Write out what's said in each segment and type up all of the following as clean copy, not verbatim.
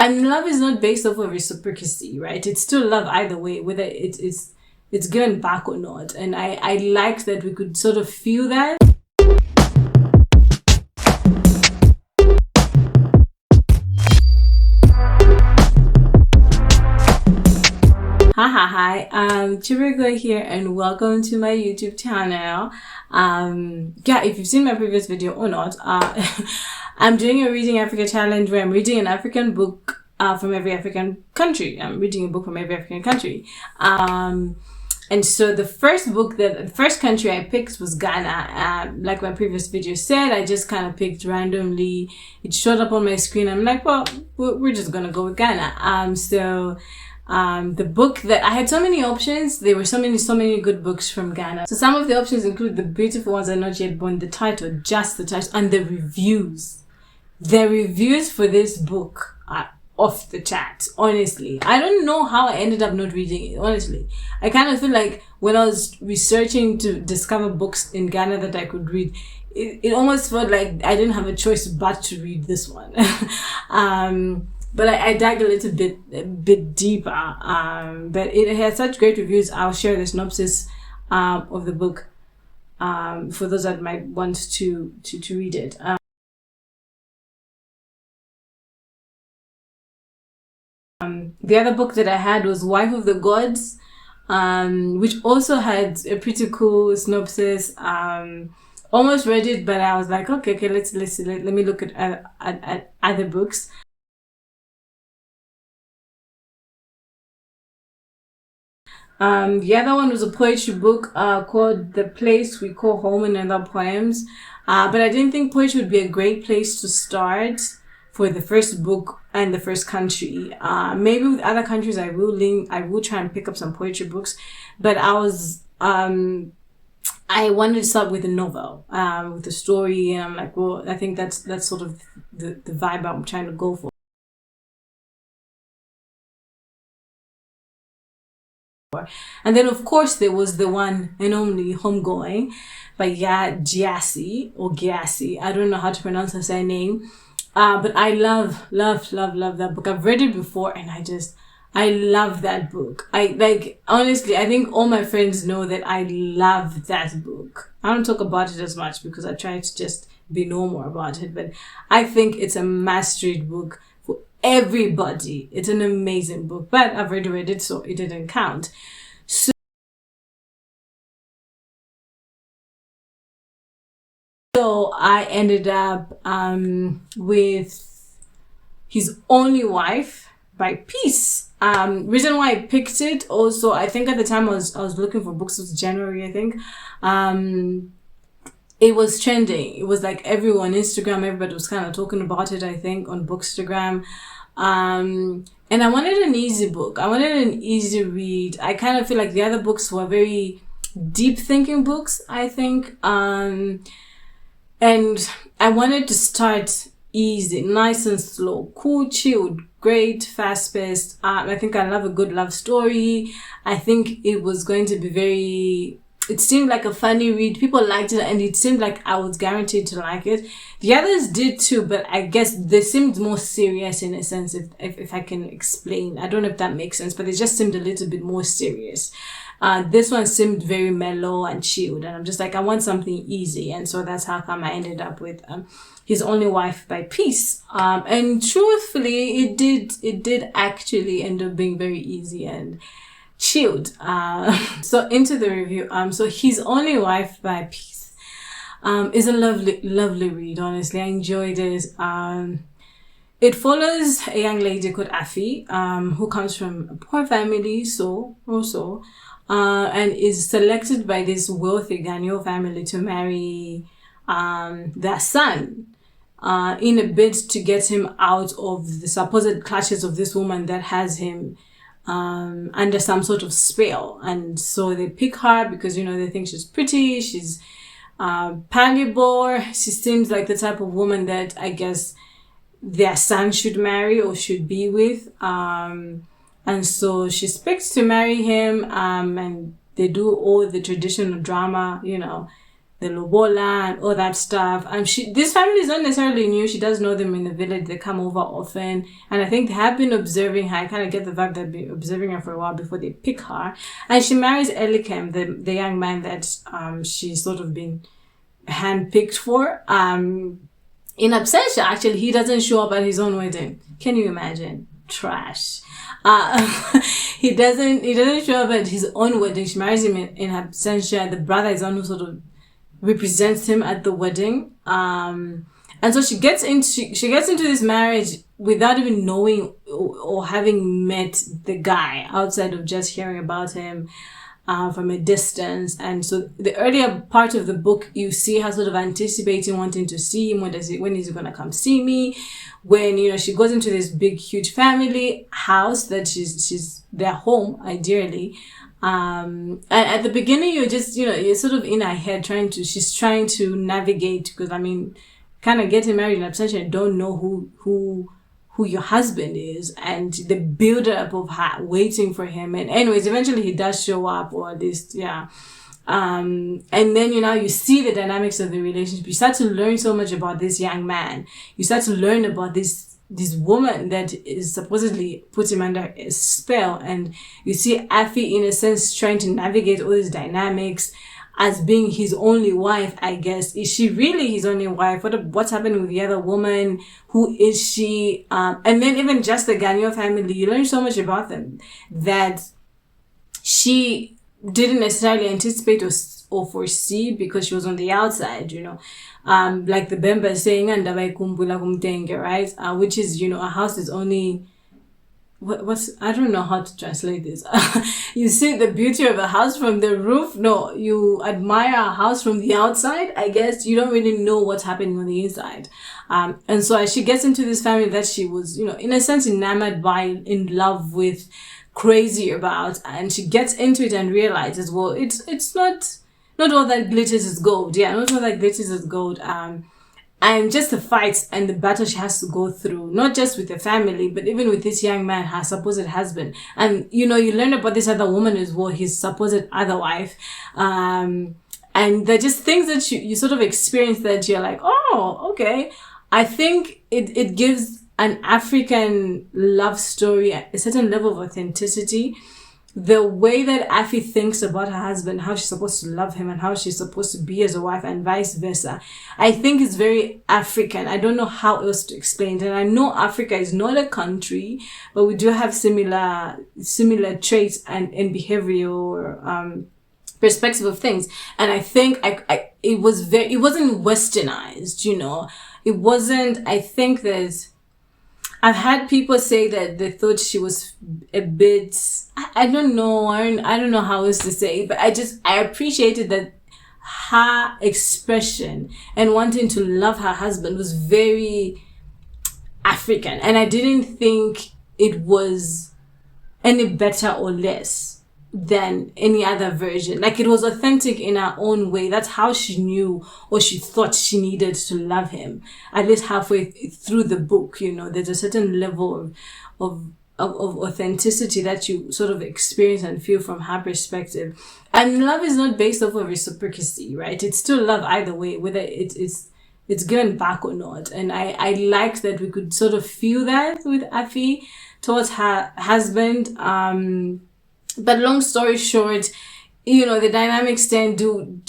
And love is not based off of reciprocity, right? It's still love either way, whether it's given back or not. And I like that we could sort of feel that. Hi, Chibirgo here and welcome to my YouTube channel. If you've seen my previous video or not, I'm doing a Reading Africa challenge where I'm reading an African book from every African country. I'm reading a book from every African country. And so the first country I picked was Ghana. Like my previous video said, I just kind of picked randomly. It showed up on my screen. I'm like, well, we're just gonna go with Ghana. The book that I had so many options. There were so many good books from Ghana. So some of the options include The Beautiful Ones Are Not Yet Born, the title, just the title, and the reviews. The reviews for this book are off the chat, honestly. I don't know how I ended up not reading it, honestly. I kind of feel like when I was researching to discover books in Ghana that I could read, it almost felt like I didn't have a choice but to read this one. But I dug a little bit deeper. But it has such great reviews. I'll share the synopsis of the book for those that might want to read it. The other book that I had was Wife of the Gods, which also had a pretty cool synopsis. Almost read it, but I was like, okay, let me look at other books. The other one was a poetry book called The Place We Call Home and Other Poems. But I didn't think poetry would be a great place to start for the first book and the first country. Maybe with other countries I will try and pick up some poetry books. But I wanted to start with a novel, with a story, and I'm like, well, I think that's sort of the vibe I'm trying to go for. And then, of course, there was the one and only Homegoing by Gyasi or Gyasi. I don't know how to pronounce her surname. But I love that book. I've read it before and I love that book. Honestly, I think all my friends know that I love that book. I don't talk about it as much because I try to just be normal about it. But I think it's a must-read book for everybody. It's an amazing book, but I've already read it, so it didn't count. So I ended up with His Only Wife by Peace. Reason why I picked it also, I think at the time I was looking for books. It was January, I think. It was trending. It was like everyone, Instagram, everybody was kind of talking about it, I think, on Bookstagram. And I wanted an easy book. I wanted an easy read. I kind of feel like the other books were very deep thinking books, I think. And I wanted to start easy, nice and slow, cool, chilled, great, fast-paced. I think I love a good love story. I think it was going to be it seemed like a funny read. People liked it and it seemed like I was guaranteed to like it. The others did too, but I guess they seemed more serious in a sense, if I can explain. I don't know if that makes sense, but they just seemed a little bit more serious. This one seemed very mellow and chilled, and I'm just like, I want something easy, and so that's how come I ended up with His Only Wife by Peace. And truthfully, it did actually end up being very easy and chilled. So into the review. So His Only Wife by Peace is a lovely read. Honestly, I enjoyed it. It follows a young lady called Afi, who comes from a poor family, and is selected by this wealthy Ghanaian family to marry their son in a bid to get him out of the supposed clutches of this woman that has him under some sort of spell. And so they pick her because, they think she's pretty, she's valuable, she seems like the type of woman that I guess their son should marry or should be with. And so she's picked to marry him, and they do all the traditional drama, the lobola and all that stuff. This family is not necessarily new. She does know them in the village. They come over often. And I think they have been observing her. I kind of get the fact that they've been observing her for a while before they pick her. And she marries Elikem, the young man that she's sort of been handpicked for. In absentia, actually, he doesn't show up at his own wedding. Can you imagine? Trash. He doesn't show up at his own wedding. She marries him in absentia. The brother is the one who sort of represents him at the wedding. And so she gets into this marriage without even knowing or having met the guy, outside of just hearing about him from a distance. And so the earlier part of the book, you see her sort of anticipating, wanting to see him. When is he going to come see me? When, she goes into this big, huge family house that she's their home, ideally. And at the beginning, you're just, you're sort of in her head she's trying to navigate, because kind of getting married in absentia, you don't know who your husband is, and the build up of her waiting for him. And anyways, eventually he does show up, or at least, yeah. And then, you see the dynamics of the relationship. You start to learn so much about this young man. You start to learn about this woman that is supposedly puts him under a spell. And you see Afi, in a sense, trying to navigate all these dynamics as being his only wife, I guess. Is she really his only wife? What's happening with the other woman? Who is she? And then even just the Ganyo family, you learn so much about them that she didn't necessarily anticipate or foresee, because she was on the outside, like the Bemba saying, right? Which is, a house is only, I don't know how to translate this. You see the beauty of a house from the roof. No, you admire a house from the outside. I guess you don't really know what's happening on the inside. And so as she gets into this family that she was, in a sense enamored by, in love with, crazy about, and she gets into it and realizes, well, it's not all that glitters is gold. Yeah, not all that glitters is gold. And just the fights and the battle she has to go through, not just with the family, but even with this young man, her supposed husband. And, you learn about this other woman as well, his supposed other wife. And they're just things that you sort of experience that you're like, oh, okay. I think it gives an African love story a certain level of authenticity. The way that Afi thinks about her husband, how she's supposed to love him and how she's supposed to be as a wife, and vice versa, I think is very African. I don't know how else to explain it. And I know Africa is not a country, but we do have similar traits and behavioral perspective of things. And I think it wasn't westernized, It wasn't, I think that I've had people say that they thought she was a bit, I don't know how else to say it, but I appreciated that her expression and wanting to love her husband was very African. And I didn't think it was any better or less than any other version. Like, it was authentic in her own way. That's how she knew, or she thought she needed to love him. At least halfway through the book, there's a certain level of authenticity that you sort of experience and feel from her perspective. And love is not based off of reciprocity, right? It's still love either way, whether it's given back or not. And I like that we could sort of feel that with Afi towards her husband. But long story short, the dynamics then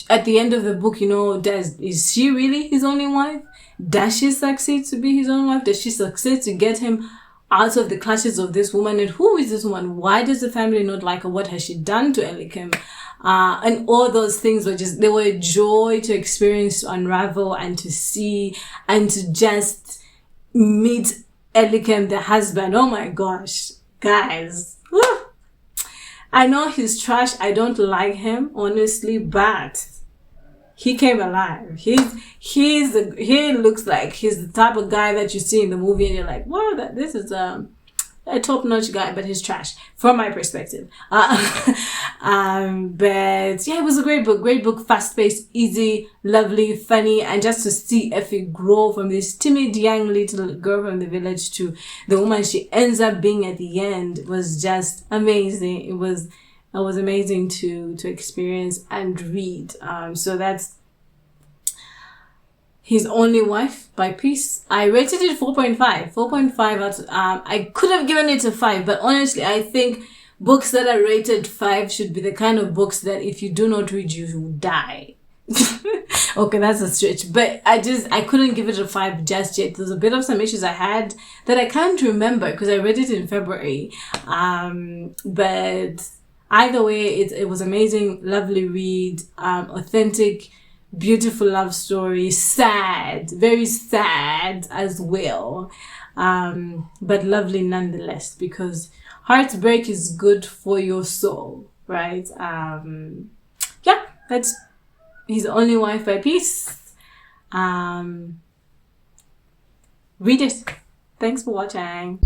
at the end of the book, is she really his only wife? Does she succeed to be his own wife? Does she succeed to get him out of the clutches of this woman? And who is this woman? Why does the family not like her? What has she done to Elikem? And all those things they were a joy to experience, to unravel, and to see, and to just meet Elikem, the husband. Oh my gosh, guys. Woo! I know he's trash. I don't like him, honestly, but he came alive. He looks like he's the type of guy that you see in the movie and you're like, wow, this is a top-notch guy, but he's trash from my perspective. But yeah, it was a great book, fast-paced, easy, lovely, funny, and just to see Effie grow from this timid young little girl from the village to the woman she ends up being at the end was just amazing. It was amazing to experience and read. So that's His Only Wife by Peace. I rated it 4.5. 4.5 out I could have given it a 5, but honestly, I think books that are rated 5 should be the kind of books that if you do not read, you will die. Okay, that's a stretch, but I couldn't give it a 5 just yet. There's a bit of some issues I had that I can't remember because I read it in February. But either way, it was amazing, lovely read, authentic, beautiful love story, sad, very sad as well, but lovely nonetheless, because heartbreak is good for your soul, right? Yeah, that's His Only Wife by Peace. Read it. Thanks for watching.